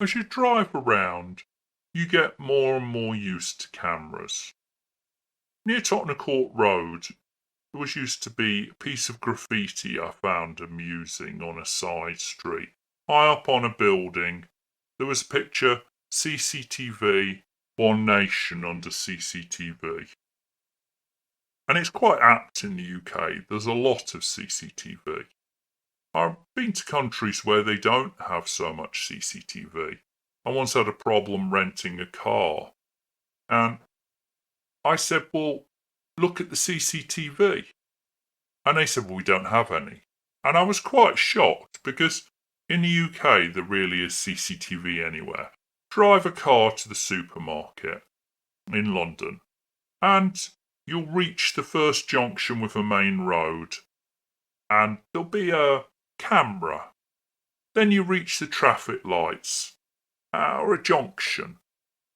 As you drive around, you get more and more used to cameras. Near Tottenham Court Road, there was used to be a piece of graffiti I found amusing on a side street. High up on a building, there was a picture, CCTV, One Nation under CCTV. And it's quite apt in the UK. There's a lot of CCTV. I've been to countries where they don't have so much CCTV. I once had a problem renting a car. And I said, well, look at the CCTV. And they said, well, we don't have any. And I was quite shocked because in the UK, there really is CCTV anywhere. Drive a car to the supermarket in London and you'll reach the first junction with a main road and there'll be a camera. Then you reach the traffic lights or a junction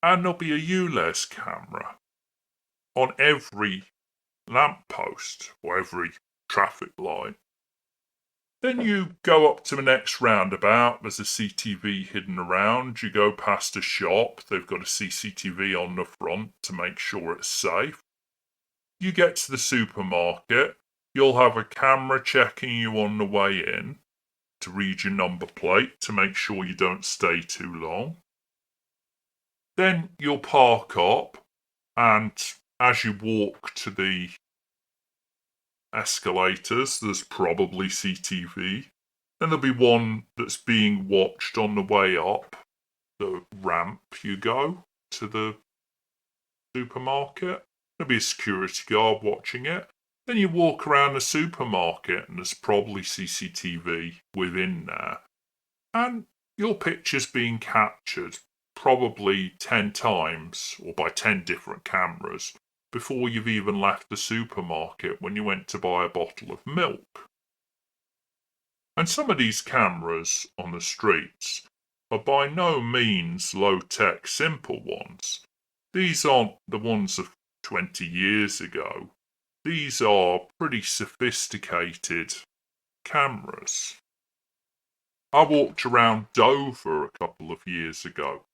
and there'll be a ULEZ camera on every lamppost or every traffic light. Then you go up to the next roundabout, there's a CCTV hidden around, you go past a shop, they've got a CCTV on the front to make sure it's safe. You get to the supermarket, you'll have a camera checking you on the way in to read your number plate to make sure you don't stay too long. Then you'll park up, and as you walk to the escalators, there's probably CCTV. Then there'll be one that's being watched on the way up the ramp you go to the supermarket. There'll be a security guard watching it. Then you walk around the supermarket and there's probably CCTV within there. And your picture's being captured probably 10 times or by 10 different cameras before you've even left the supermarket when you went to buy a bottle of milk. And some of these cameras on the streets are by no means low-tech, simple ones. These aren't the ones of 20 years ago. These are pretty sophisticated cameras. I walked around Dover a couple of years ago,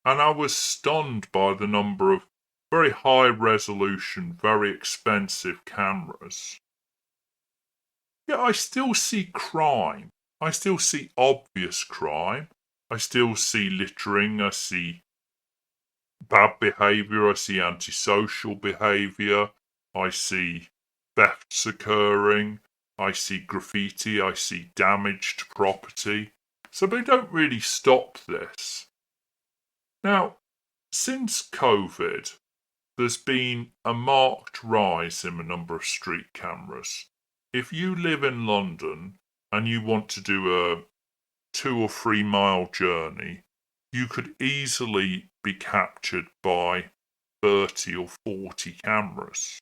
and I was stunned by the number of very high resolution, very expensive cameras. Yet I still see crime. I still see obvious crime. I still see littering. I see bad behaviour. I see antisocial behaviour. I see thefts occurring. I see graffiti. I see damage to property. So they don't really stop this. Now, since COVID, there's been a marked rise in the number of street cameras. If you live in London and you want to do a 2 or 3 mile journey, you could easily be captured by 30 or 40 cameras.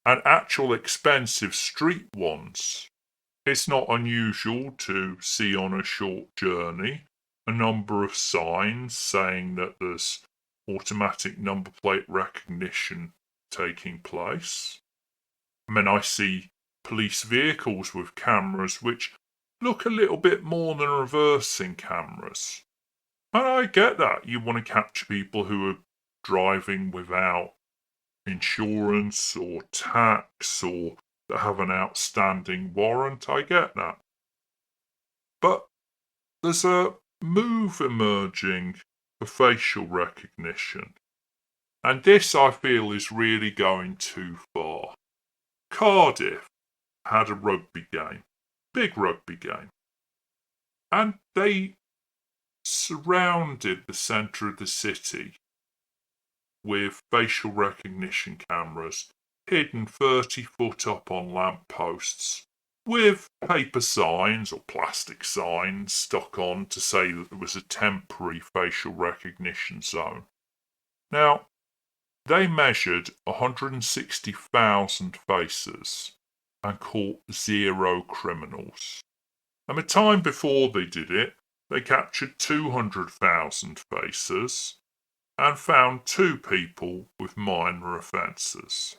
And actual expensive street ones, it's not unusual to see on a short journey a number of signs saying that there's automatic number plate recognition taking place. I see police vehicles with cameras which look a little bit more than reversing cameras. And I get that. You want to capture people who are driving without insurance or tax or that have an outstanding warrant. I get that. But there's a move emerging for facial recognition. And this, I feel, is really going too far. Cardiff had a rugby game, big rugby game, and they surrounded the centre of the city with facial recognition cameras hidden 30 foot up on lampposts with paper signs or plastic signs stuck on to say that there was a temporary facial recognition zone. Now, they measured 160,000 faces and caught 0 criminals. And the time before they did it, they captured 200,000 faces and found 2 people with minor offences.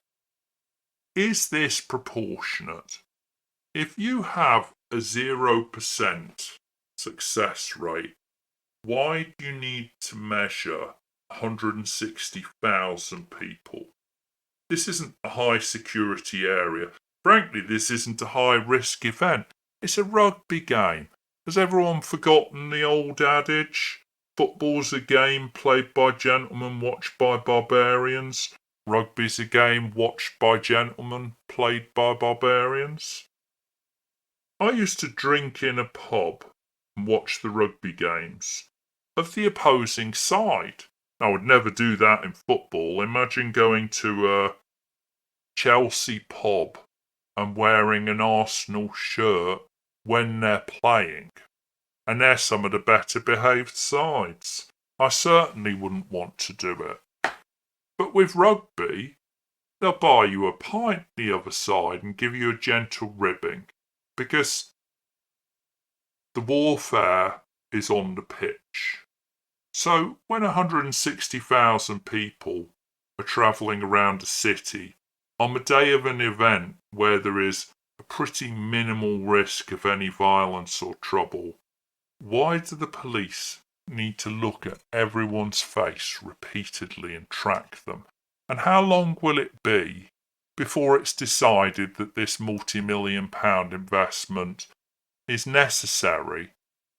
Is this proportionate? If you have a 0% success rate why do you need to measure 160,000 people? This isn't a high security area. Frankly, this isn't a high risk event. It's a rugby game. Has everyone forgotten the old adage? Football's a game played by gentlemen, watched by barbarians. Rugby's a game watched by gentlemen, played by barbarians. I used to drink in a pub and watch the rugby games of the opposing side. I would never do that in football. Imagine going to a Chelsea pub and wearing an Arsenal shirt when they're playing. And they're some of the better behaved sides. I certainly wouldn't want to do it. But with rugby, they'll buy you a pint the other side and give you a gentle ribbing. Because the warfare is on the pitch. So when 160,000 people are travelling around a city on the day of an event where there is a pretty minimal risk of any violence or trouble, why do the police need to look at everyone's face repeatedly and track them? And how long will it be before it's decided that this multi-million-pound investment is necessary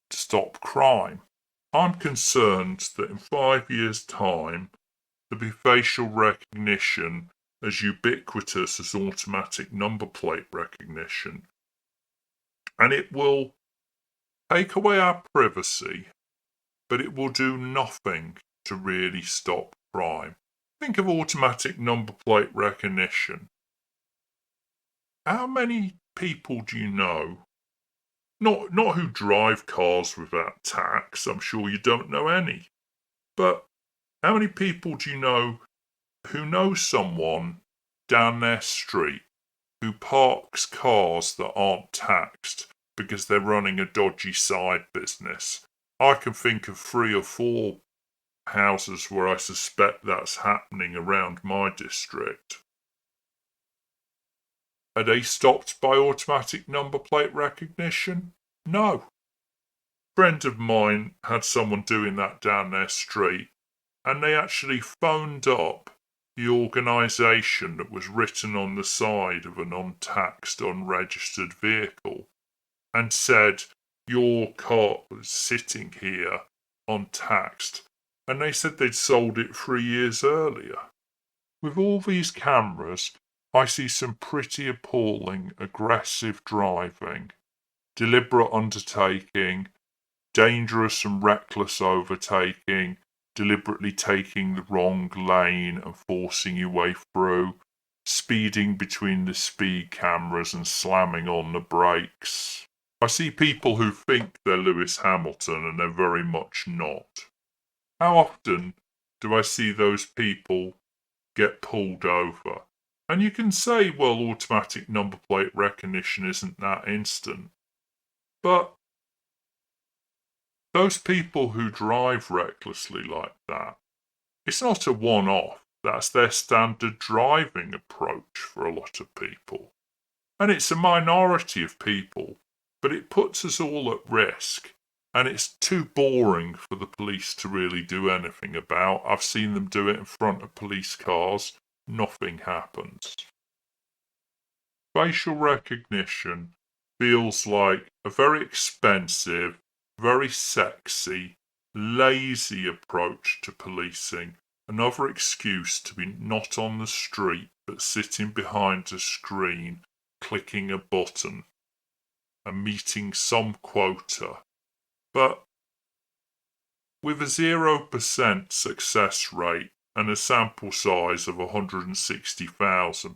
to stop crime? I'm concerned that in 5 years' time, there'll be facial recognition as ubiquitous as automatic number plate recognition. And it will take away our privacy, but it will do nothing to really stop crime. Think of automatic number plate recognition. How many people do you know? Not who drive cars without tax, I'm sure you don't know any. But how many people do you know who know someone down their street who parks cars that aren't taxed because they're running a dodgy side business? I can think of 3 or 4 houses where I suspect that's happening around my district. Are they stopped by automatic number plate recognition? No. A friend of mine had someone doing that down their street, and they actually phoned up the organisation that was written on the side of an untaxed, unregistered vehicle and said, your car was sitting here untaxed. And they said they'd sold it 3 years earlier. With all these cameras, I see some pretty appalling aggressive driving, deliberate undertaking, dangerous and reckless overtaking, deliberately taking the wrong lane and forcing your way through, speeding between the speed cameras and slamming on the brakes. I see people who think they're Lewis Hamilton and they're very much not. How often do I see those people get pulled over? And you can say, well, automatic number plate recognition isn't that instant. But those people who drive recklessly like that, it's not a one-off. That's their standard driving approach for a lot of people. And it's a minority of people, but it puts us all at risk. And it's too boring for the police to really do anything about. I've seen them do it in front of police cars. Nothing happens. Facial recognition feels like a very expensive, very sexy, lazy approach to policing. Another excuse to be not on the street but sitting behind a screen, clicking a button and meeting some quota. But with a 0% success rate and a sample size of 160,000